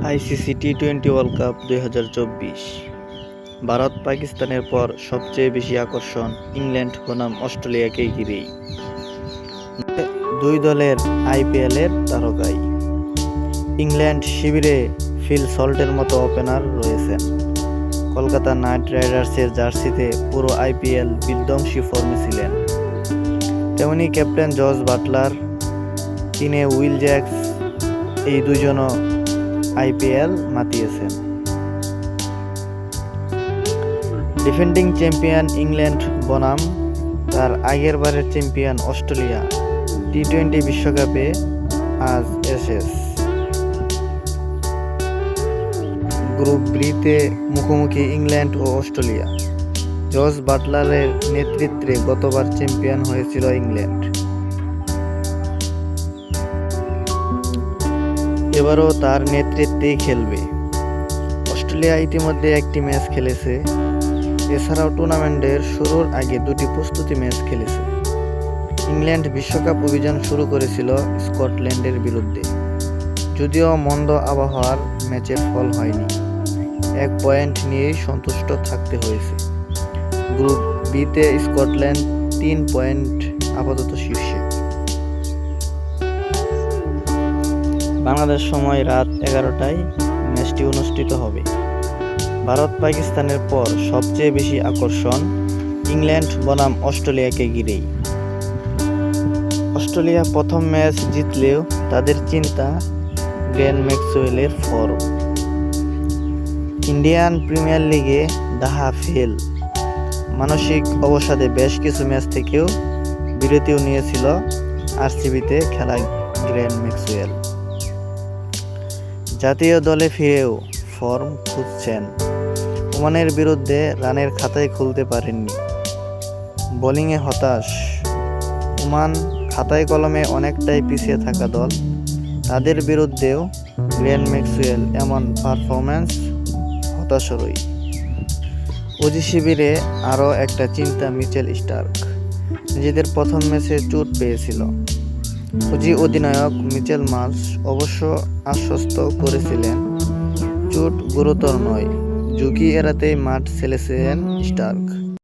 ICC টি-20 world cup 2024। Bharat পাকিস্তানের পর সবচেয়ে বেশি আকর্ষণ ইংল্যান্ড বনাম অস্ট্রেলিয়াকে ঘিরেই। দুই দলের আইপিএলের তারকাই। ইংল্যান্ড শিবিরে ফিল সল্টের মতো ওপেনার রয়েছেন। কলকাতা নাইট রাইডার্সের জার্সিতে পুরো আইপিএল বিধ্বংসী ফর্মে ছিলেন। তেমনি ক্যাপ্টেন জস বাটলার, কিনে উইল জ্যাক্স, এই দুজনও আইপিএল মাতিয়েছেন। ডিফেন্ডিং চ্যাম্পিয়ন ইংল্যান্ড বনাম তার আগের বারের চ্যাম্পিয়ন অস্ট্রেলিয়া টি-20 বিশ্বকাপে আজ এসেস। গ্রুপ বিতে মুখোমুখি ইংল্যান্ড ও অস্ট্রেলিয়া। জস বাটলারের নেতৃত্বে গতবার চ্যাম্পিয়ন হয়েছিল ইংল্যান্ড। এবারও তার নেতৃত্বেই খেলবে। অস্ট্রেলিয়া ইতিমধ্যে একটি ম্যাচ খেলেছে। এছাড়াও টুর্নামেন্টের শুরুর আগে দুটি প্রস্তুতি ম্যাচ খেলেছে। ইংল্যান্ড বিশ্বকাপ অভিযান শুরু করেছিল স্কটল্যান্ডের বিরুদ্ধে, যদিও মন্দ আবহাওয়ার ম্যাচের ফল হয়নি। 1 পয়েন্ট নিয়েই সন্তুষ্ট থাকতে হয়েছে। গ্রুপ বিতে স্কটল্যান্ড 3 পয়েন্ট আপাতত শীর্ষে। বাংলাদেশ সময় রাত 11টায় ম্যাচটি অনুষ্ঠিত হবে। ভারত পাকিস্তানের পর সবচেয়ে বেশি আকর্ষণ ইংল্যান্ড বনাম অস্ট্রেলিয়াকে ঘিরেই। অস্ট্রেলিয়া প্রথম ম্যাচ জিতলেও তাদের চিন্তা গ্লেন ম্যাক্সওয়েলের ফর্ম। ইন্ডিয়ান প্রিমিয়ার লিগে ডাহা ফেল। মানসিক অবসাদে বেশ কিছু ম্যাচ থেকেও বিরতিও নিয়েছিল আরসিবিতে খেলা গ্লেন ম্যাক্সওয়েল। জাতীয় দলে ফিরেও ফর্ম খুঁজছেন। ওমানের বিরুদ্ধে রানের খাতায় খুলতে পারেননি। বোলিংয়ে হতাশ। ওমান খাতায় কলমে অনেকটাই পিছিয়ে থাকা দল। তাদের বিরুদ্ধেও গ্লেন ম্যাক্সওয়েল এমন পারফরম্যান্স হতাশারই। অজি শিবিরে আরও একটা চিন্তা মিচেল স্টার্ক। নিজেদের প্রথম ম্যাচে চোট পেয়েছিল। অজি অধিনায়ক মিচেল মার্শ অবশ্য আশ্বস্ত করেছিলেন চোট গুরুতর নয়, ঝুঁকি এড়াতেই মাঠ ছেড়েছেন স্টার্ক।